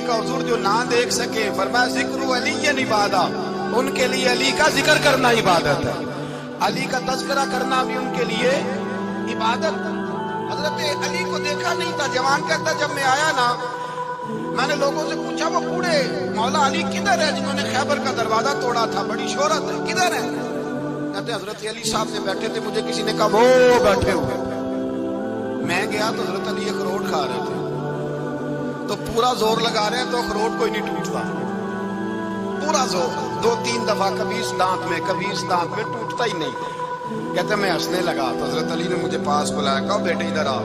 کہا حضور جو نہ دیکھ سکے، فرمایا ذکر علی عبادہ، ان کے لیے علی کا ذکر کرنا عبادت ہے، علی کا تذکرہ کرنا بھی ان کے لیے عبادت۔ حضرت علی کو دیکھا نہیں تھا، جوان کہتا جب میں آیا نا میں نے لوگوں سے پوچھا وہ بوڑھے مولا علی کدھر ہے جنہوں نے خیبر کا دروازہ توڑا تھا، بڑی شہرت ہے، کدھر ہے؟ کہتے حضرت علی صاحب نے بیٹھے تھے، مجھے کسی نے کہا وہ بیٹھے ہوئے۔ میں گیا تو حضرت علی اخروٹ کھا رہے تھے، تو پورا زور لگا رہے ہیں تو اخروٹ کوئی نہیں ٹوٹتا، پورا زور 2-3 دفعہ، کبھی اس دانت میں کبھی اس دانت میں، ٹوٹتا ہی نہیں۔ کہتے میں ہنسنے لگا تو حضرت علی نے مجھے پاس بلایا، کہا بیٹے ادھر آ۔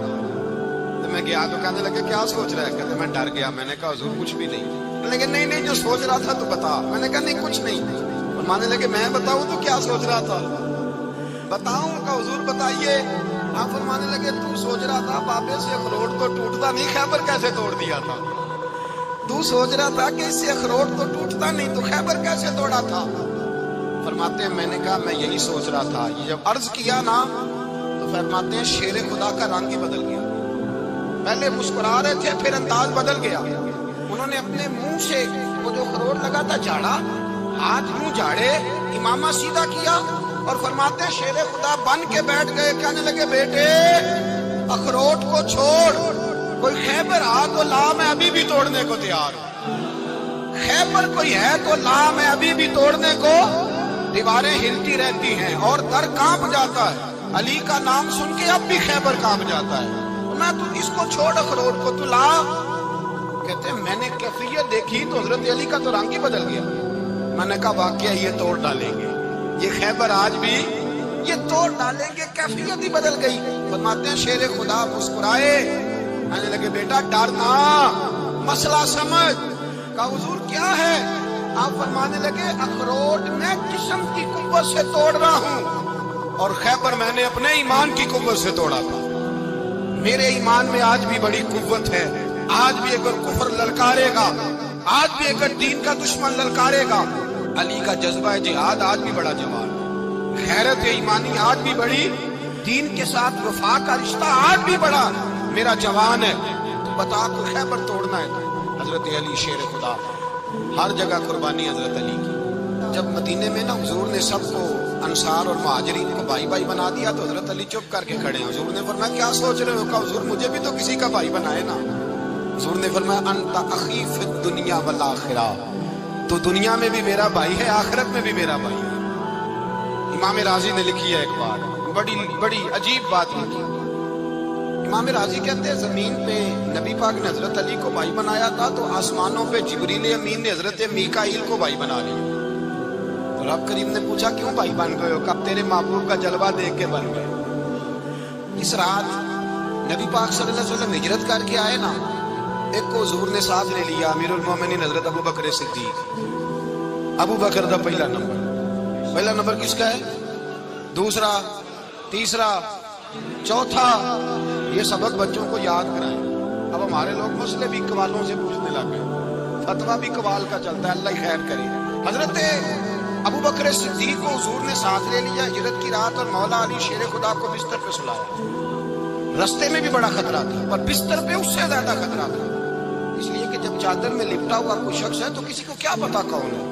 تو میں گیا تو کہنے لگے کیا سوچ رہا ہے؟ کہتے میں ڈر گیا، میں نے کہا حضور کچھ بھی نہیں۔ لیکن نہیں جو سوچ رہا تھا تو بتا۔ میں نے کہا نہیں کچھ نہیں۔ فرمانے لگے میں بتاؤں تو کیا سوچ رہا تھا؟ بتاؤں؟ کہ حضور بتائیے۔ آپ فرمانے لگے تو سوچ رہا تھا بابے سے اخروٹ تو ٹوٹتا نہیں، خیبر کیسے توڑ دیا تھا؟ تو سوچ رہا تھا کہ اس سے اخروٹ تو ٹوٹتا نہیں تو خیبر کیسے توڑا تھا؟ فرماتے ہیں میں نے کہا میں یہی سوچ رہا تھا۔ یہ جب عرض کیا نا تو فرماتے ہیں شیر خدا کا رنگ ہی بدل گیا، پہلے مسکرا رہے تھے پھر انداز بدل گیا۔ انہوں نے اپنے منہ سے وہ جو اخروٹ لگا تھا جھاڑا، ہاتھ منہ جھاڑے، امامہ سیدھا کیا اور فرماتے ہیں شیر خدا بن کے بیٹھ گئے، کہنے لگے بیٹے اخروٹ کو چھوڑ، کوئی خیبر آ تو لا، میں ابھی بھی توڑنے کو تیار ہوں، خیبر کوئی ہے تو لا، میں ابھی بھی توڑنے کو۔ دیواریں ہلتی رہتی ہیں اور در کانپ جاتا ہے، علی کا نام سن کے اب بھی خیبر کانپ جاتا ہے، میں تو اس کو چھوڑ اخروٹ کو تو لا۔ کہتے ہیں میں نے کیفیت دیکھی تو حضرت علی کا تو رنگ ہی بدل گیا۔ میں نے کہا واقعہ یہ توڑ ڈالیں گے، یہ خیبر آج بھی یہ توڑ ڈالیں گے، کیفیت ہی بدل گئی۔ فرماتے ہیں شیر خدا مسکرائے، کہنے لگے بیٹا ڈرنا، مسئلہ سمجھ۔ کہا حضور کیا ہے؟ آپ فرمانے لگے اخروٹ میں جسم کی قوت سے توڑ رہا ہوں اور خیبر میں نے اپنے ایمان کی قوت سے توڑا تھا۔ میرے ایمان میں آج بھی بڑی قوت ہے، آج بھی اگر کفر للکارے گا، آج بھی اگر دین کا دشمن للکارے گا، علی کا جذبہ جہاد آج بھی بڑا جوان ہے، غیرت ایمانی آج بھی بڑی، دین کے ساتھ وفا کا رشتہ آج بھی بڑا میرا جوان ہے۔ تو بتا کو خیبر توڑنا ہے تو حضرت علی شیر خدا، ہر جگہ قربانی حضرت علی کی۔ جب مدینے میں نا حضور نے سب کو انصار اور مہاجرین کو بھائی بھائی بنا دیا تو حضرت علی چپ کر کے کھڑے ہیں۔ حضور نے فرمایا کیا سوچ رہے ہو؟ کہا حضور مجھے بھی تو کسی کا بھائی بنائے نا۔ حضور نے فرمایا انت اخی فی الدنیا والآخرہ، تو دنیا میں بھی میرا بھائی ہے، آخرت میں بھی میرا بھائی ہے۔ امام راضی نے لکھی ہے ایک بات، بڑی عجیب بات لکھی۔ امام راضی کہتے ہیں زمین پہ نبی پاک نے حضرت علی کو بھائی بنایا تھا تو آسمانوں پہ جبریل امین نے حضرت میکائیل کو بھائی بنا لیا۔ تو رب کریم نے پوچھا کیوں بھائی بن گئے ہو؟ کب تیرے محبوب کا جلوہ دیکھ کے بن گئے۔ اس رات نبی پاک صلی اللہ علیہ وسلم ہجرت کر کے آئے نا، ایک کو حضور نے ساتھ لے لیا، امیر المومنین حضرت ابو بکر صدیق۔ ابو بکر دا پہلا نمبر کس کا ہے؟ دوسرا، تیسرا، چوتھا، یہ سبق بچوں کو یاد کرائیں۔ اب ہمارے لوگ مسئلے بھی قوالوں سے پوچھنے لگ گئے، فتویٰ بھی قوال کا چلتا ہے، اللہ خیر کرے۔ حضرت ابو بکر صدیق کو حضور نے ساتھ لے لیا ہجرت کی رات، اور مولا علی شیر خدا کو بستر پہ سلایا۔ رستے میں بھی بڑا خطرہ تھا پر بستر پہ اس سے زیادہ خطرہ تھا، اس لیے کہ جب چادر میں لپٹا ہوا کوئی شخص ہے تو کسی کو کیا پتا کون ہے،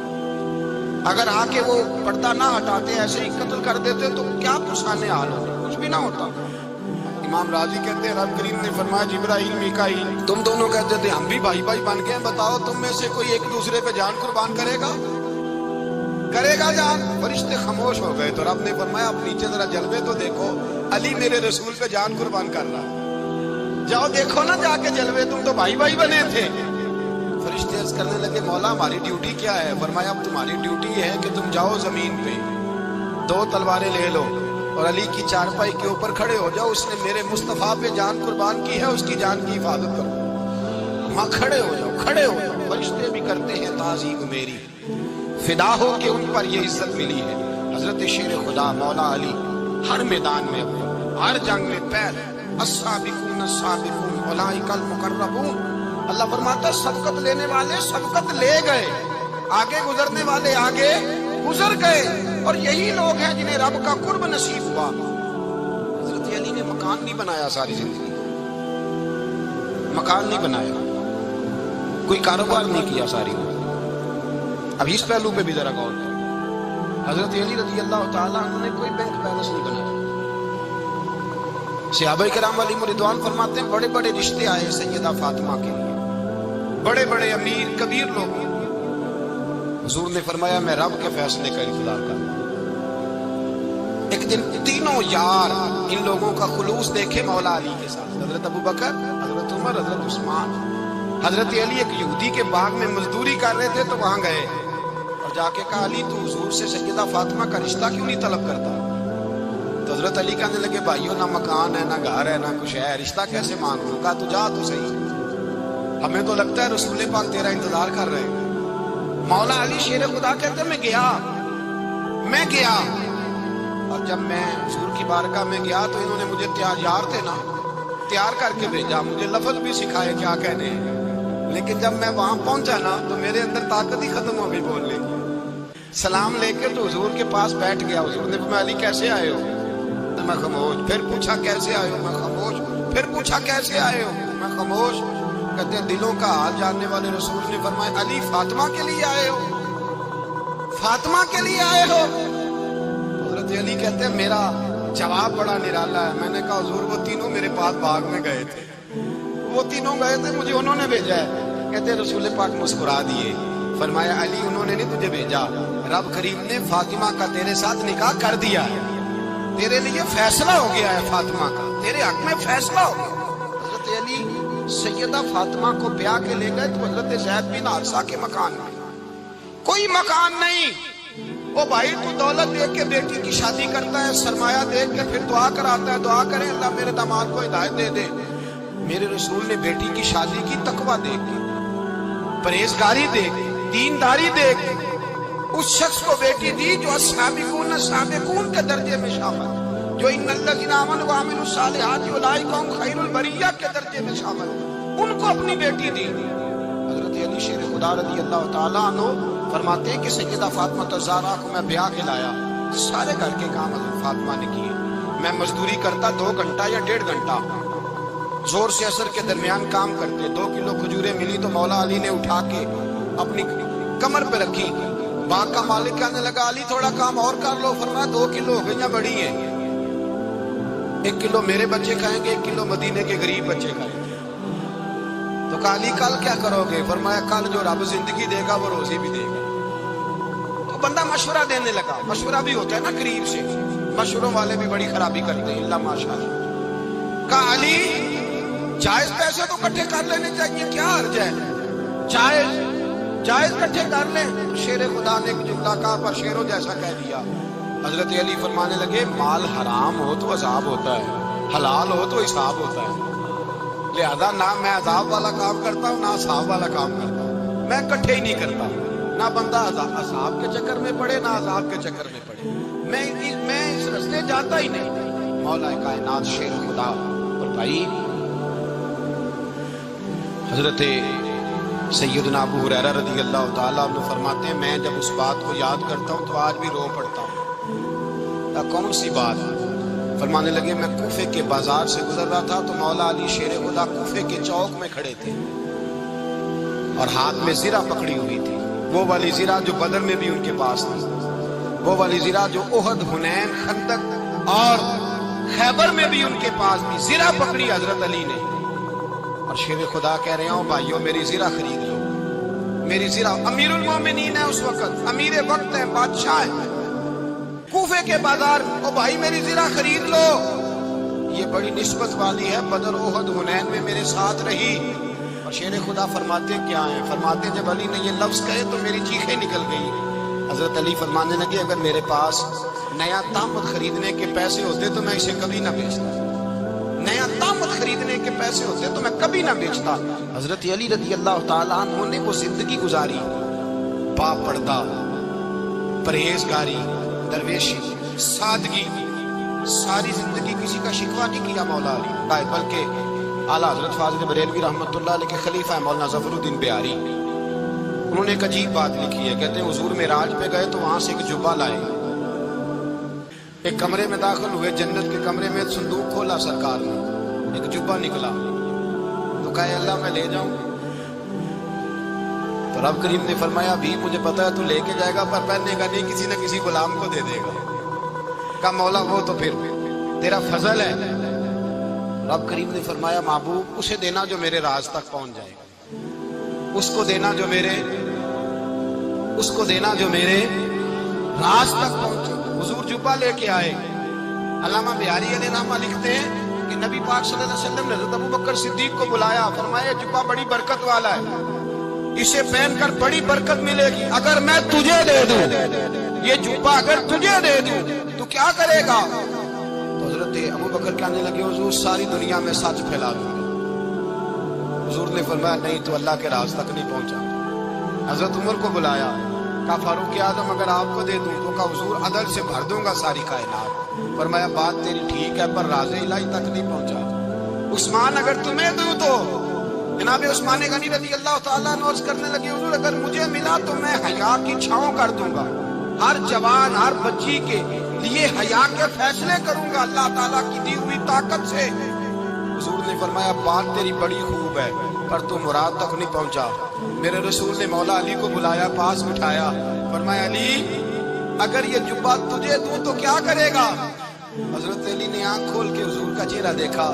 اگر آ کے وہ پردہ نہ ہٹاتے ایسے ہی قتل کر دیتے تو کیا پرسانے حال ہوتے، کچھ بھی نہ ہوتا۔ امام راضی کہتے ہیں رب کریم نے فرمایا جبرائیل میکائیل تم دونوں کہتے تھے ہم بھی بھائی بھائی بن گئے، بتاؤ تم میں سے کوئی ایک دوسرے پہ جان قربان کرے گا جان؟ فرشتے خاموش ہو گئے تو رب نے فرمایا اب نیچے ذرا جلوے تو دیکھو، علی میرے رسول پہ جان قربان کر رہا، جاؤ دیکھو نا جا کے جلوے، تم تو بھائی بھائی بنے تھے۔ فرشتے عرض کرنے لگے مولا ہماری ڈیوٹی کیا ہے؟ فرمایا اب تمہاری ڈیوٹی ہے کہ تم جاؤ زمین پہ 2 تلواریں لے لو اور علی کی چارپائی کے اوپر کھڑے ہو جاؤ، اس نے میرے مصطفیٰ پہ جان قربان کی ہے، اس کی جان کی حفاظت کرو۔ وہاں کھڑے ہو جاؤ، فرشتے بھی کرتے ہیں تعظیم میری، فدا ہو کہ ان پر یہ عزت ملی ہے۔ حضرت شیر خدا مولا علی ہر میدان میں، ہر جنگ میں پیر، السابقون السابقون اولئک المقربون، اللہ فرماتا ہے سبقت لینے والے سبقت لے گئے، آگے گزرنے والے آگے گزر گئے، اور یہی لوگ ہیں جنہیں رب کا قرب نصیب ہوا۔ حضرت علی نے مکان نہیں بنایا، ساری زندگی مکان نہیں بنایا، کوئی کوئی کاروبار نہیں کیا ساری عمر. اب اس پہلو پہ بھی ذرا غور کریں. حضرت علی رضی اللہ تعالیٰ عنہ نے کوئی بینک بیلنس نہیں بنایا. صحابہ کرام علیہم رضوان فرماتے ہیں بڑے بڑے رشتے آئے سیدہ فاطمہ کے لیے، بڑے بڑے امیر کبیر لوگ. حضور نے فرمایا میں رب کے فیصلے کا انتظار کرتا ہوں. ایک دن تینوں یار ان لوگوں کا خلوص دیکھے مولا علی کے ساتھ، حضرت ابو بکر، حضرت عمر، حضرت عثمان. حضرت علی ایک یہودی کے باغ میں مزدوری کر رہے تھے تو وہاں گئے اور جا کے کہا علی تو حضور سے سیدہ فاطمہ کا رشتہ کیوں نہیں طلب کرتا؟ تو حضرت علی کہنے لگے بھائیو نہ مکان ہے نہ گھر ہے نہ کچھ ہے، رشتہ کیسے مانگوں؟ کہا تو جا تو صحیح، ہمیں تو لگتا ہے رسول پاک تیرا انتظار کر رہے ہیں. مولا علی شیر خدا کہتے ہیں میں گیا اور جب میں حضور کی بارگاہ میں گیا تو انہوں نے مجھے یار تھے نا تیار کر کے بھیجا، مجھے لفظ بھی سکھائے کیا کہنے ہیں. لیکن جب میں وہاں پہنچا نا تو میرے اندر طاقت ہی ختم ہو گئی بولنے کی. سلام لے کے تو حضور کے پاس بیٹھ گیا. حضور نے فرمایا علی کیسے آئے ہو؟ میں خاموش. پھر پوچھا کیسے آئے ہو؟ میں خاموش. پھر پوچھا کیسے آئے ہو؟ میں خاموش. کہتے ہیں دلوں کا حال جاننے والے رسول نے فرمایا علی فاطمہ کے لیے آئے ہو؟ فاطمہ کے لیے آئے ہو؟ حضرت علی کہتے ہیں میرا جواب بڑا نرالا ہے. میں نے کہا حضور وہ تینوں میرے پاس باغ میں گئے تھے، وہ تینوں گئے تھے، مجھے انہوں نے بھیجا ہے. کہتے ہیں رسول پاک مسکرا دیے، فرمایا علی انہوں نے نہیں تجھے بھیجا، رب کریم نے فاطمہ کا تیرے ساتھ نکاح کر دیا ہے، تیرے لیے فیصلہ ہو گیا ہے، فاطمہ کا تیرے حق میں فیصلہ ہو گیا. حضرت علی سیدہ فاطمہ کو بیاہ کے لے گئے تو حضرت زید بن حارثہ کے مکان میں کوئی مکان نہیں. وہ بھائی تو دولت دیکھ کے بیٹی کی شادی کرتا ہے، سرمایہ دیکھ کے پھر دعا کراتا ہے، دعا کریں اللہ میرے داماد کو ہدایت دے دے. میرے رسول نے بیٹی کی شادی کی تقوی دیکھ کے، پرہیزگاری دیکھ، دینداری دیکھ اس شخص کو بیٹی دی جو السابقون کے درجے میں شامل، جو ان الذین آمنوا وعملوا الصالحات اولئک هم خیر البریہ کے درجے میں شامل، ان کو اپنی بیٹی دی. حضرت علی شیر خدا رضی اللہ تعالیٰ عنہ فرماتے ہیں کہ سیدہ فاطمہ الزہرا کو میں بیاہ کے لایا، سارے گھر کے کام حضرت فاطمہ نے کیے. میں مزدوری کرتا 2 گھنٹہ یا 1.5 گھنٹہ، زور سے اثر کے درمیان کام کرتے. 2 کلو کھجوریں ملی تو مولا علی نے اٹھا کے اپنی کمر پہ رکھی. باغ کا مالک کہنے لگا علی تھوڑا کام اور کر لو. فرمایا 2 کلو ہو گئی بڑی ہیں، 1 کلو میرے بچے کھائیں گے، 1 کلو مدینے کے غریب بچے کھائیں گے. تو کہا علی کل کیا کرو گے؟ فرمایا کل جو رب زندگی دے گا وہ روزی بھی دے گا. تو بندہ مشورہ دینے لگا. مشورہ بھی ہوتا ہے نا قریب سے، مشوروں والے بھی بڑی خرابی کرتے ہیں اللہ ماشاءاللہ. کہا علی جائز پیسے تو کٹھے کر لینے چاہیے، کیا حرج ہے، جائز کٹھے کر لیں. شیر خدا نے ایک جملہ کہا پر شیروں جیسا کہہ دیا. حضرت علی فرمانے لگے مال حرام ہو تو عذاب ہوتا ہے، حلال ہو تو حساب ہوتا ہے، لہذا نہ میں عذاب والا کام کرتا ہوں نہ حساب والا کام کرتا ہوں. میں کٹھے ہی نہیں کرتا، نہ بندہ عذاب کے چکر میں پڑے نہ عذاب کے چکر میں پڑے. میں اس رستے جاتا ہی نہیں. مولا کائنات شیر خدا. اور بھائی حضرت سیدنا ابو ہریرہ رضی اللہ تعالیٰ عنہ فرماتے ہیں میں جب اس بات کو یاد کرتا ہوں تو آج بھی رو پڑتا ہوں. کون سی بات؟ فرمانے لگے میں کوفے کے بازار سے گزر رہا تھا تو مولا علی شیر خدا کوفے کے چوک میں کھڑے تھے اور ہاتھ میں زرہ پکڑی ہوئی تھی، وہ والی زرہ جو بدر میں بھی ان کے پاس تھی، وہ والی زرہ جو احد، حنین، خندق اور خیبر میں بھی ان کے پاس تھی. زرہ پکڑی حضرت علی نے اور شیر خدا کہہ رہے ہوں بھائیو میری زرہ خرید لو. میری زرہ امیر المومنین ہے اس وقت، امیر وقت ہے، بادشاہ ہے، کوفے کے بازار. او بھائی میری زرہ خرید لو. یہ بڑی نسبت والی ہے، بدر، احد، حنین میں میرے ساتھ رہی. اور شیر خدا فرماتے کیا ہیں؟ فرماتے جب علی نے یہ لفظ کہے تو میری چیخیں نکل گئی. حضرت علی فرمانے لگے اگر میرے پاس نیا طامت خریدنے کے پیسے ہوتے تو میں اسے کبھی نہ بیچتا. نیا طامت خریدنے کے پیسے ہوتے تو میں کبھی نہ بیچتا. حضرت علی رضی اللہ تعالیٰ عنہ نے وہ زندگی گزاری، با پردہ، پرہیزگاری، درویشی، سادگی، ساری زندگی کسی کا شکوہ نہیں کیا مولا علی، بلکہ اعلیٰ حضرت فاضل بریلوی رحمۃ اللہ علیہ کے خلیفہ ہے مولانا ظفر الدین بیاری. انہوں نے ایک عجیب بات لکھی ہے. کہتے ہیں حضور معراج پہ گئے تو وہاں سے ایک جبہ لائے، ایک کمرے میں داخل ہوئے، جنت کے کمرے میں صندوق کھولا سرکار نے، ایک جبہ نکلا تو کہا اللہ میں لے جاؤں. تو رب کریم نے فرمایا بھی مجھے پتا ہے تو لے کے جائے گا پر پہننے کا نہیں، کسی نہ کسی غلام کو دے دے گا۔ کہا مولا وہ تو پھر تیرا فضل ہے۔ رب کریم نے فرمایا محبوب اسے دینا جو میرے راز تک پہنچ جائے گا، اس کو دینا جو میرے راز تک پہنچے۔ حضور جبہ لے کے آئے۔ علامہ بہاری علیہ رحمہ لکھتے ہیں کہ نبی پاک صلی اللہ علیہ وسلم نے حضرت ابوبکر صدیق کو بلایا، فرمایا جبہ بڑی برکت والا ہے، اسے پہن کر بڑی برکت ملے گی، اگر میں تجھے دے دوں یہ جبہ، اگر تجھے دے دوں تو کیا کرے گا؟ تو حضرت ابوبکر کہنے لگے حضور ساری دنیا میں سچ پھیلا دوں گا۔ حضور نے فرمایا نہیں تو اللہ کے راز تک نہیں پہنچا۔ حضرت عمر کو بلایا، کہا فاروق اعظم اگر آپ کو دے دوں تو کہا حضور عدل سے بھر دوں گا ساری کائنات۔ فرمایا بات تیری ٹھیک ہے پر راز الہی تک نہیں پہنچا۔ عثمان اگر تمہیں دوں تو جناب عثمان غنی رضی اللہ تعالیٰ عنہ عرض کرنے لگے حضور اگر مجھے ملا تو میں حیا کی چھاؤں کر دوں گا، ہر جوان ہر بچی کے لیے حیا کے فیصلے کروں گا اللہ تعالیٰ کی دی ہوئی طاقت سے۔ حضور نے فرمایا بات تیری بڑی خوب ہے پر تو مراد تک نہیں پہنچا۔ میرے رسول نے مولا علی کو بلایا، پاس بٹھایا، فرمایا علی اگر یہ جبہ تجھے دوں تو کیا کرے گا؟ حضرت علی نے آنکھ کھول کے حضور کا چہرہ دیکھا،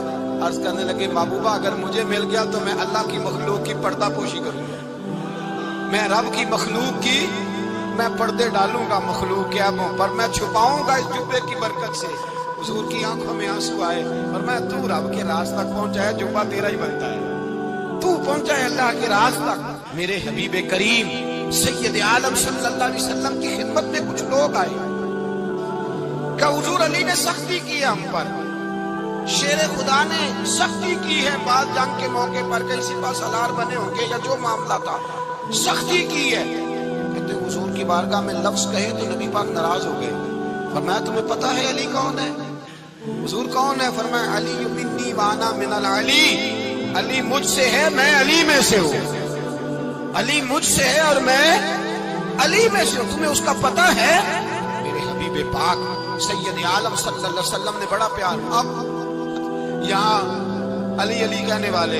عرض کرنے لگے محبوبہ اگر مجھے مل گیا تو میں اللہ کی مخلوق کی پردہ پوشی کروں گا، میں رب کی مخلوق کی میں پردے ڈالوں گا مخلوق کے عیبوں پر، میں چھپاؤں گا اس جبے کی برکت سے۔ حضور کی آنکھوں میں آنسو آئے اور میں تو رب کے راز تک پہنچا ہے، جبہ تیرا ہی بنتا ہے، تو پہنچا ہے اللہ کے راز تک۔ میرے حبیب کریم سید عالم صلی اللہ علیہ وسلم کی خدمت میں کچھ لوگ آئے کہ حضور علی نے سختی کی ہے ہم پر، شیر خدا نے سختی کی ہے، بعد جنگ کے موقع پر کئی سپہ سالار بنے ہوں گے یا جو معاملہ تھا سختی کی ہے۔ کہتے حضور کی بارگاہ میں لفظ کہے تو نبی پاک ناراض ہو گئے۔ فرمایا تمہیں پتہ ہے علی کون ہے؟ حضور کون ہے؟ فرمایا علی منی وانا من العلی، علی مجھ سے ہے میں علی میں سے ہوں، علی مجھ سے ہے اور میں علی میں سے ہوں، تمہیں اس کا پتہ ہے؟ میرے حبیب پاک سید عالم صلی اللہ علیہ وسلم نے بڑا پیار۔ اب یہاں علی علی کہنے والے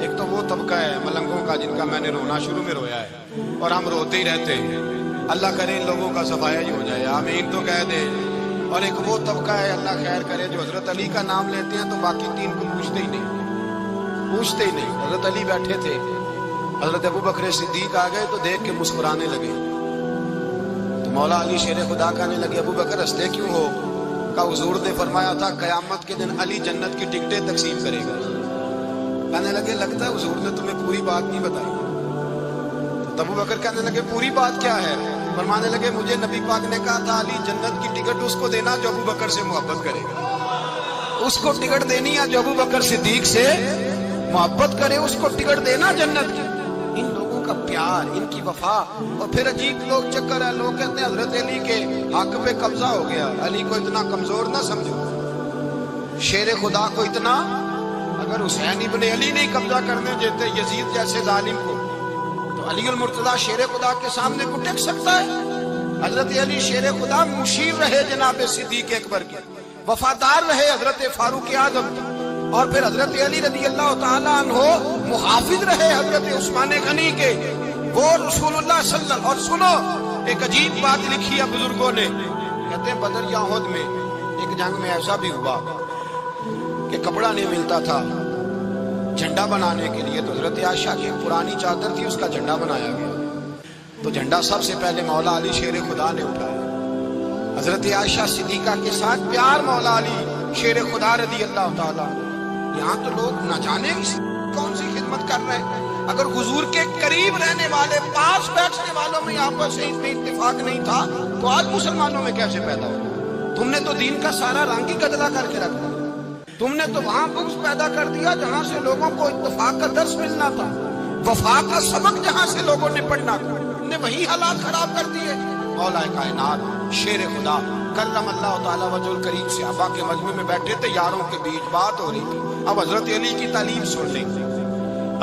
ایک تو وہ طبقہ ہے ملنگوں کا جن کا میں نے رونا شروع میں رویا ہے اور ہم روتے ہی رہتے ہیں، اللہ کرے ان لوگوں کا صفایا ہی ہو جائے، آمین تو کہہ دیں۔ اور ایک وہ طبقہ ہے اللہ خیر کرے جو حضرت علی کا نام لیتے ہیں تو باقی تین کو پوچھتے ہی نہیں۔ حضرت علی بیٹھے تھے، حضرت ابوبکر صدیق آ گئے تو دیکھ کے مسکرانے لگے، تو مولا علی شیر خدا کہنے لگے ابوبکر ہنستے کیوں ہو؟ کہ حضور نے فرمایا تھا قیامت کے دن علی جنت کی ٹکٹیں تقسیم کرے گا۔ کہنے لگے لگتا ہے حضور نے تمہیں پوری بات نہیں بتائی۔ تو ابوبکر کہنے لگے پوری بات کیا ہے؟ فرمانے لگے مجھے نبی پاک نے کہا تھا علی جنت کی ٹکٹ اس کو دینا جو ابوبکر سے محبت کرے گا، اس کو ٹکٹ دینی ہے جو ابوبکر صدیق سے محبت کرے، اس کو ٹکٹ دینا جنت کی۔ ان لوگوں کا پیار، ان کی وفا۔ اور پھر عجیب لوگ چکر ہے، لوگ کہتے ہیں حضرت علی کے حق پہ قبضہ ہو گیا، علی کو اتنا کمزور نہ سمجھو، شیر خدا کو اتنا، اگر حسین ابن علی نہیں قبضہ کرنے دیتے یزید جیسے ظالم کو تو علی المرتضیٰ شیر خدا کے سامنے کو ٹک سکتا ہے؟ حضرت علی شیر خدا مشیر رہے جناب صدیق اکبر کے، وفادار رہے حضرت فاروق اعظم کے، اور پھر حضرت علی رضی اللہ تعالیٰ عنہ محافظ رہے حضرت عثمان غنی کے، وہ رسول اللہ صلی اللہ علیہ وسلم۔ اور سنو ایک عجیب بات لکھی ہے بزرگوں نے، کہتے ہیں بدر یا احد میں ایک جنگ میں ایسا بھی ہوا کہ کپڑا نہیں ملتا تھا جھنڈا بنانے کے لیے، تو حضرت عائشہ کی پرانی چادر تھی اس کا جھنڈا بنایا گیا، تو جھنڈا سب سے پہلے مولا علی شیر خدا نے اٹھایا۔ حضرت عائشہ صدیقہ کے ساتھ پیار مولا علی شیر خدا رضی اللہ تعالیٰ۔ یہاں تو لوگ نہ جانے کون سی خدمت کر رہے ہیں، اگر حضور کے قریب رہنے والے پاس بیٹھنے والوں میں آپس سے اتفاق نہیں تھا تو آج مسلمانوں میں کیسے پیدا ہو؟ تم نے تو دین کا سارا رنگ ہی گدلا کر کے رکھا، تم نے تو وہاں بغض پیدا کر دیا جہاں سے لوگوں کو اتفاق کا درس ملنا تھا، وفا کا سبق جہاں سے لوگوں نے پڑھنا تھا، تم نے وہی حالات خراب کر دیے۔ مولا کائنات شیر خدا کرم اللہ تعالیٰ وجہ الکریم سے صحابہ کے مجمع میں بیٹھے تھے، یاروں کے بیچ بات ہو رہی تھی۔ اب حضرت علی کی تعلیم سن لیں،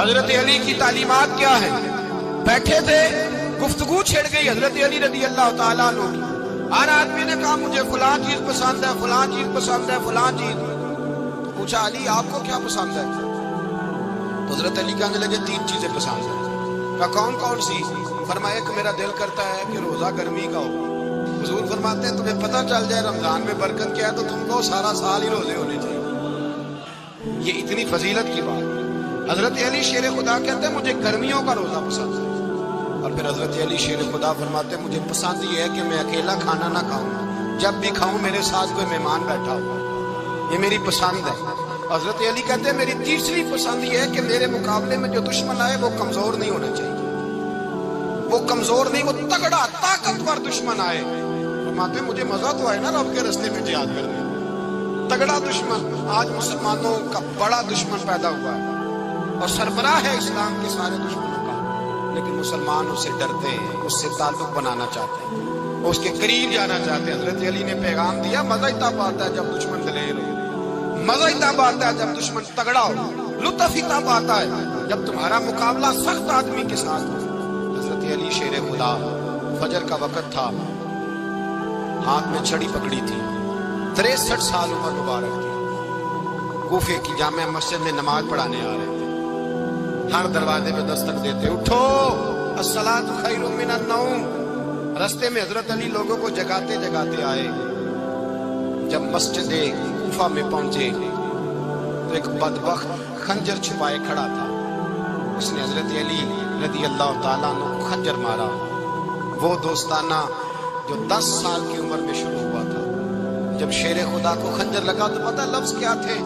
حضرت علی کی تعلیمات کیا ہے؟ بیٹھے تھے، گفتگو چھڑ گئی حضرت علی رضی اللہ تعالیٰ عنہ کی، ہر آدمی نے کہا مجھے فلاں چیز پسند ہے، فلاں چیز پسند ہے، فلاں چیز۔ پوچھا علی آپ کو کیا پسند ہے؟ تو حضرت علی کہنے لگے تین چیزیں پسند ہیں۔ کہا کون کون سی؟ فرمایا کہ میرا دل کرتا ہے کہ روزہ گرمی کا ہو۔ حضور فرماتے ہیں تمہیں پتہ چل جائے رمضان میں برکت کیا ہے تو تم کو سارا سال ہی روزے ہونے چاہیے۔ یہ اتنی فضیلت کی بات۔ حضرت علی شیر خدا کہتے ہیں مجھے گرمیوں کا روزہ پسند ہے، اور پھر حضرت علی شیر خدا فرماتے ہیں مجھے پسند یہ ہے کہ میں اکیلا کھانا نہ کھاؤں، جب بھی کھاؤں میرے ساتھ کوئی مہمان بیٹھا ہو، یہ میری پسند ہے۔ حضرت علی کہتے ہیں میری تیسری پسند یہ ہے کہ میرے مقابلے میں جو دشمن آئے وہ کمزور نہیں ہونا چاہیے، وہ کمزور نہیں، وہ تگڑا طاقتور دشمن آئے۔ فرماتے ہیں مجھے مزہ تو آئے نا رب کے راستے میں جہاد کرنے، تگڑا دشمن۔ آج مسلمانوں کا بڑا دشمن پیدا ہوا ہے اور سربراہ ہے اسلام کے سارے دشمنوں کا، لیکن مسلمان اس سے ڈرتے ہیں، اس سے تعلق بنانا چاہتے ہیں، اس کے قریب جانا چاہتے ہیں۔ حضرت علی نے پیغام دیا مزہ ہی تب آتا ہے جب دشمن دلیر ہو، مزہ ہی تب آتا ہے جب دشمن تگڑا ہو، لطف ہی تب آتا ہے جب تمہارا مقابلہ سخت آدمی کے ساتھ ہو۔ حضرت علی شیر خدا، فجر کا وقت تھا، ہاتھ میں چھڑی پکڑی تھی، 63 سال عمر مبارک تھی، کوفے کی جامع مسجد میں نماز پڑھانے آ رہے تھے۔ ہر دروازے پہ دستک دیتے اٹھو الصلاۃ خیر من النوم۔ رستے میں حضرت علی لوگوں کو جگاتے جگاتے آئے۔ جب مسجد کوفہ میں پہنچے تو ایک بدبخت خنجر چھپائے کھڑا تھا، اس نے حضرت علی رضی اللہ تعالیٰ عنہ کو خنجر مارا۔ وہ دوستانہ جو 10 سال کی عمر میں شروع ہوا تھا، جب شیر خدا کو خنجر لگا تو پتہ لفظ کیا تھے؟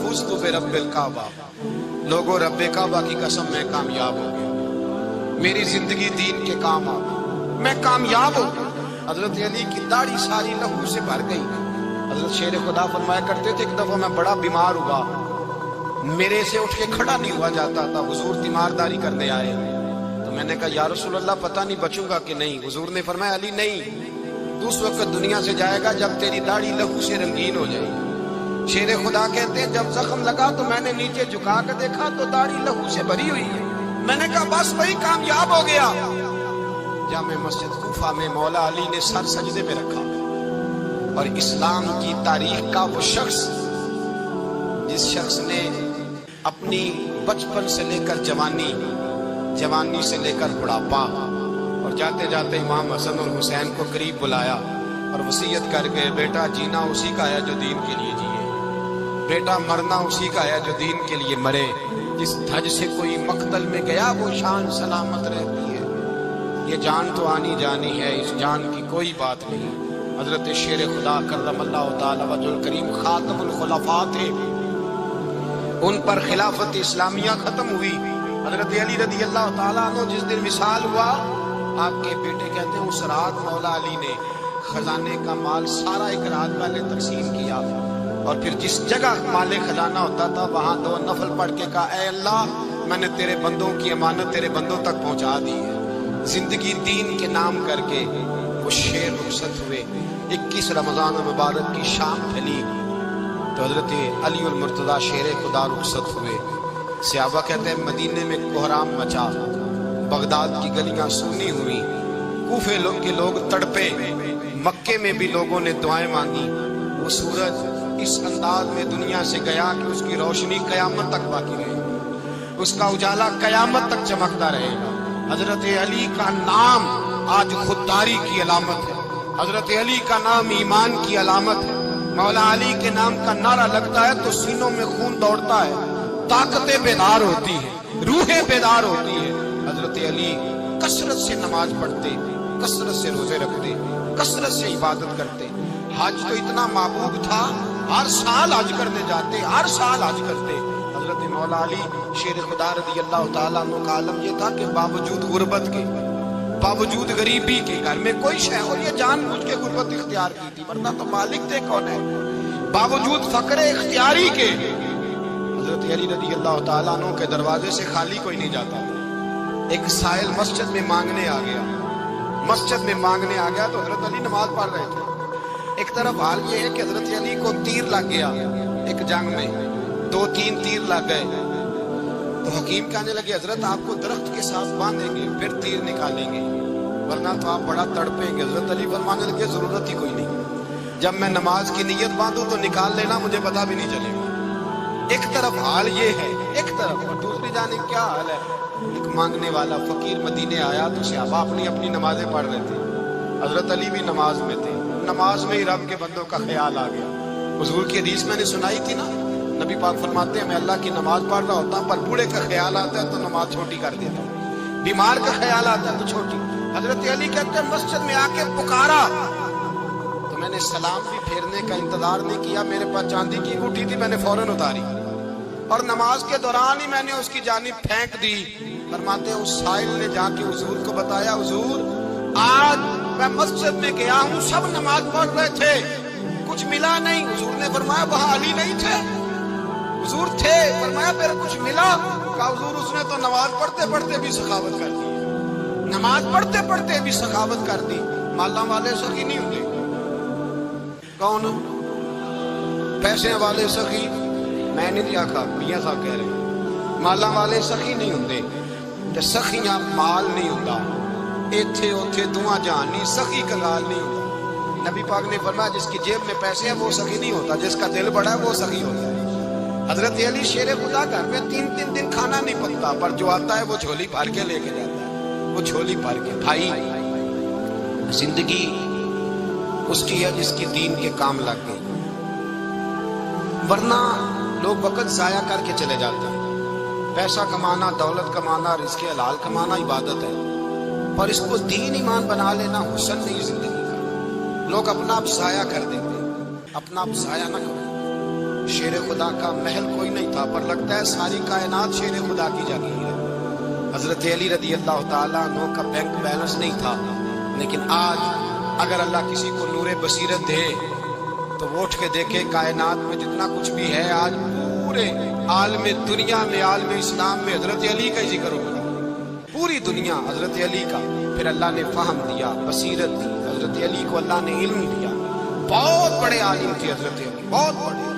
فزت برب الکعبہ، لوگوں رب کعبہ کی قسم میں کامیاب ہو گیا، میری زندگی دین کے کام آ گئی، میں کامیاب ہو گیا۔ حضرت علی کی داڑھی ساری لہو سے بھر گئی۔ حضرت شیر خدا فرمایا کرتے تھے ایک دفعہ میں بڑا بیمار ہوا، میرے سے اٹھ کے کھڑا نہیں ہوا جاتا تھا، حضور تیمارداری کرنے آئے تو میں نے کہا یا رسول اللہ پتہ نہیں بچوں گا کہ نہیں۔ حضور نے فرمایا علی نہیں، تو اس وقت دنیا سے جائے گا جب تیری داڑھی لہو سے رنگین ہو جائے گی۔ شیر خدا کہتے ہیں جب زخم لگا تو میں نے نیچے جھکا کے دیکھا تو داڑھی لہو سے بھری ہوئی ہے، میں نے کہا بس وہی کامیاب ہو گیا۔ جامع مسجد کوفہ میں مولا علی نے سر سجدے میں رکھا، اور اسلام کی تاریخ کا وہ شخص جس شخص نے اپنی بچپن سے لے کر جوانی، جوانی سے لے کر بڑھاپا، اور جاتے جاتے امام حسن اور حسین کو قریب بلایا اور وصیت کر کے بیٹا جینا اسی کا ہے جو دین کے لیے جیے، بیٹا مرنا اسی کا ہے جو دین کے لیے مرے، جس دھج سے کوئی مقتل میں گیا وہ شان سلامت رہتی ہے، یہ جان تو آنی جانی ہے، اس جان کی کوئی بات نہیں۔ حضرت شیر خدا کرم اللہ تعالی وجہ الکریم خاتم الخلفاء تھے، ان پر خلافت اسلامیہ ختم ہوئی۔ حضرت علی رضی اللہ تعالیٰ عنہ جس دن وصال ہوا، آپ کے بیٹے کہتے ہیں اس رات مولا علی نے خزانے کا مال سارا ایک رات پہلے تقسیم کیا، اور پھر جس جگہ مال خزانہ ہوتا تھا وہاں 2 نفل پڑھ کے کہا اے اللہ میں نے تیرے بندوں کی امانت تیرے بندوں تک پہنچا دی ہے۔ زندگی دین کے نام کر کے وہ شیر رخصت ہوئے۔ 21 رمضان مبارک کی شام ڈھلی تو حضرت علی المرتضیٰ شیر خدا رخصت ہوئے۔ صحابہ کہتے ہیں مدینے میں کوہرام مچا، بغداد کی گلیاں سونی ہوئی، کوفے کے لوگ تڑپے، مکے میں بھی لوگوں نے دعائیں مانگی۔ وہ سورج اس انداز میں دنیا سے گیا کہ اس کی روشنی قیامت تک باقی رہے گی، اس کا اجالا قیامت تک چمکتا رہے گا۔ حضرت علی کا نام آج خودداری کی علامت ہے، حضرت علی کا نام ایمان کی علامت ہے۔ مولا علی کے نام کا نعرہ لگتا ہے تو سینوں میں خون دوڑتا ہے، طاقتیں بیدار ہوتی ہیں، روحیں بیدار ہوتی ہیں۔ حضرت علی کثرت سے نماز پڑھتے، کثرت سے روزے رکھتے، کثرت سے عبادت کرتے۔ حج تو اتنا محبوب تھا، ہر سال حج کرنے جاتے، ہر سال حج کرتے۔ حضرت مولا علی شیر خدا رضی اللہ تعالیٰ عنہ کا عالم یہ تھا کہ باوجود غربت کے، باوجود غریبی کے، گھر میں کوئی شے اور یہ جان بوجھ کے غربت اختیار کی تھی ورنہ تو مالک تھے کون ہے، باوجود فقر اختیاری کے حضرت علی رضی اللہ تعالیٰ عنہ کے دروازے سے خالی کوئی نہیں جاتا تھا۔ ایک سائل مسجد میں مانگنے آ گیا، مسجد میں مانگنے آ گیا تو حضرت علی نماز پڑھ رہے تھے۔ ایک طرف حال یہ ہے کہ حضرت علی کو تیر لگ گیا ایک جنگ میں، 2-3 تیر لگ گئے تو حکیم کہنے لگے حضرت آپ کو درخت کے ساتھ باندھیں گے پھر تیر نکالیں گے ورنہ تو آپ بڑا تڑپیں گے۔ حضرت علی فرمانے لگے ضرورت ہی کوئی نہیں، جب میں نماز کی نیت باندھوں تو نکال لینا، مجھے پتا بھی نہیں چلے گا۔ ایک طرف حال یہ ہے، ایک طرف، اور دوسری جانب کیا حال ہے؟ ایک مانگنے والا فقیر مدینے آیا تو صحابہ اپنی اپنی نمازیں پڑھ رہے تھے، حضرت علی بھی نماز میں تھے، نماز میں ہی رب کے بندوں کا خیال آ گیا۔ حضور کی حدیث میں نے سنائی تھی نا، نبی پاک فرماتے ہیں میں اللہ کی نماز پڑھ رہا ہوتا ہوں پر بوڑھے کا خیال آتا ہے تو نماز چھوٹی کر دیتا ہوں، بیمار کا خیال آتا ہے تو چھوٹی۔ حضرت علی کہتے ہیں مسجد میں آ کے پکارا تو میں نے سلام بھی پھیرنے کا انتظار نہیں کیا، میرے پاس چاندی کی انگوٹھی تھی، میں نے فوراً اتاری اور نماز کے دوران ہی میں نے اس کی جانب پھینک دی۔ فرماتے ہیں اس سائل نے جا کے حضور کو بتایا، حضور آج میں مسجد میں گیا ہوں، سب نماز پڑھ رہے تھے، کچھ ملا نہیں۔ حضور نے فرمایا وہاں علی نہیں تھے؟ حضور تھے۔ فرمایا پھر کچھ ملا؟ کہا حضور اس نے تو نماز پڑھتے پڑھتے بھی سخاوت کر دی، نماز پڑھتے پڑھتے بھی سخاوت کر دی۔ مالا والے سخی نہیں ہوتے؟ کون؟ پیسے والے سخی؟ میں نہیں دیا کھا، میاں صاحب کہہ رہے ہیں مالا والے سخی نہیں ہوتے۔ تے سخیاں مال نہیں ہوتا، ایتھے اوتھے دعا جہان نہیں، سخی کنگال نہیں ہوتا۔ نبی پاک نے فرمایا جس کی جیب میں پیسے ہیں وہ سخی نہیں ہوتا، جس کا دل بڑا ہے وہ سخی ہوتا ہے۔ حضرت علی شیر خدا گھر میں 3 دن کھانا نہیں پکتا، پر جو آتا ہے وہ جھولی بھر کے لے کے جاتا ہے، وہ جھولی بھر کے۔ بھائی زندگی اس کی ہے جس کی دین کے کام لگ گئے، ورنہ لوگ وقت ضائع کر کے چلے جاتے ہیں۔ پیسہ کمانا، دولت کمانا، رزق حلال کمانا عبادت ہے، پر اس کو دین ایمان بنا لینا حسن نہیں زندگی کا۔ لوگ اپنا آپ ضائع کر دیتے ہیں، اپنا آپ ضائع نہ کرو۔ شیر خدا کا محل کوئی نہیں تھا، پر لگتا ہے ساری کائنات شیر خدا کی جاگیر ہے۔ حضرت علی رضی اللہ تعالیٰ عنہ کا بینک بیلنس نہیں تھا، لیکن آج اگر اللہ کسی کو نور بصیرت دے تو وہ اٹھ کے دیکھے کائنات میں جتنا کچھ بھی ہے، آج پورے عالم دنیا میں، عالم اسلام میں حضرت علی کا ہی ذکر ہوگا، پوری دنیا حضرت علی کا۔ پھر اللہ نے فہم دیا، بصیرت دی، حضرت علی کو اللہ نے علم دیا۔ بہت بڑے عالم تھے حضرت علی، بہت بڑے۔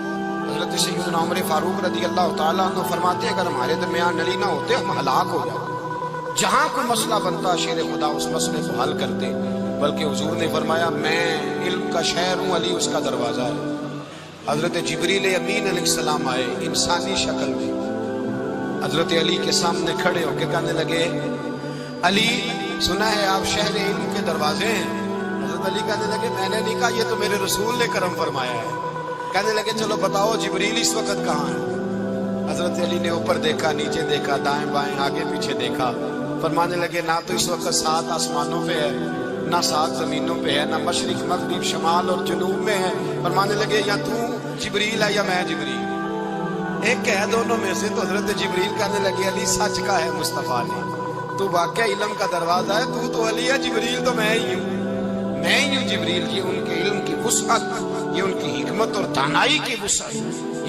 حضرت سیدنا عمر فاروق رضی اللہ تعالیٰ عنہ فرماتے ہیں اگر ہمارے درمیان علی نہ ہوتے ہم ہلاک ہو جاتے، جہاں کوئی مسئلہ بنتا شیر خدا اس مسئلے کو حل کرتے، بلکہ حضور نے فرمایا میں علم کا شہر ہوں، علی اس کا دروازہ ہے۔ حضرت جبریل امین علیہ السلام آئے انسانی شکل میں، حضرت علی کے سامنے کھڑے ہو کے کہنے لگے علی سنا ہے آپ شہر علم کے دروازے ہیں؟ حضرت علی کہنے لگے میں نے نہیں کہا، یہ تو میرے رسول نے کرم فرمایا ہے۔ کہنے لگے چلو بتاؤ جبریل اس وقت کہاں ہے؟ حضرت علی نے اوپر دیکھا، نیچے دیکھا، دائیں بائیں آگے پیچھے دیکھا، فرمانے لگے نہ تو اس وقت 7 آسمانوں پہ ہے، نہ 7 زمینوں پہ ہے، نہ مشرق مغرب شمال اور جنوب میں ہے۔ فرمانے لگے یا تو جبریل ہے یا میں جبریل، ایک ہے دونوں میں سے۔ تو حضرت جبریل کہنے لگے علی سچ کا ہے مصطفیٰ نے، تو واقعہ علم کا دروازہ ہے، تو علی ہے، جبریل تو میں ہی ہوں، میں ہی ہوں جبریل۔ یہ ان کے علم کی وسعت، یہ ان کی حکمت اور دانائی کی وسعت،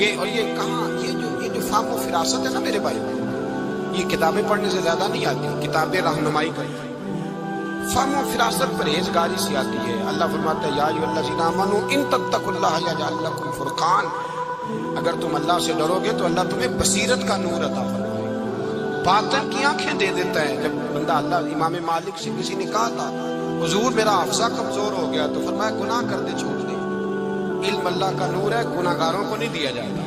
یہ اور یہ کہاں یہ جو فہم و فراست ہے نا میرے بھائی، یہ کتابیں پڑھنے سے زیادہ نہیں آتی، کتابیں رہنمائی کرتی، فہم و فراست پرہیزگاری سے آتی ہے۔ اللہ فرماتا ہے یا ایھا الذین آمنوا ان تتقوا اللہ یجعل لکم فرقان، اگر تم اللہ سے ڈرو گے تو اللہ تمہیں بصیرت کا نور عطا فرمائے، باطن کی آنکھیں دے دیتا ہے۔ جب بندہ اللہ امام مالک سے کسی نے کہا تھا حضور میرا حافظہ کمزور ہو گیا، تو فرمایا گناہ کر دے چھوڑ دے، علم اللہ کا نور ہے، گناہ گاروں کو نہیں دیا جاتا۔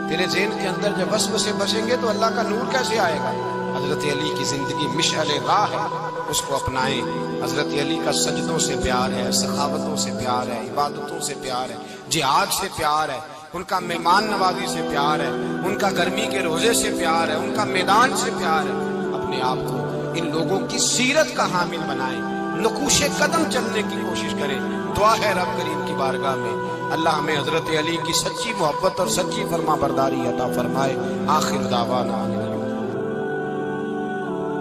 تیرے ذہن کے اندر جب وسوسے بسیں گے تو اللہ کا نور کیسے آئے گا؟ حضرت علی کی زندگی مشعل راہ ہے، اس کو اپنائیں۔ حضرت علی کا سجدوں سے پیار ہے، سخاوتوں سے پیار ہے، عبادتوں سے پیار ہے، جہاد سے پیار ہے، ان کا مہمان نوازی سے پیار ہے، ان کا گرمی کے روزے سے پیار ہے، ان کا میدان سے پیار ہے۔ اپنے آپ کو ان لوگوں کی سیرت کا حامل بنائیں، نقوش قدم چلنے کی کوشش کریں۔ دعا ہے رب کریم کی بارگاہ میں اللہ ہمیں حضرت علی کی سچی محبت اور سچی فرما برداری عطا فرمائے۔ آخر دعوانا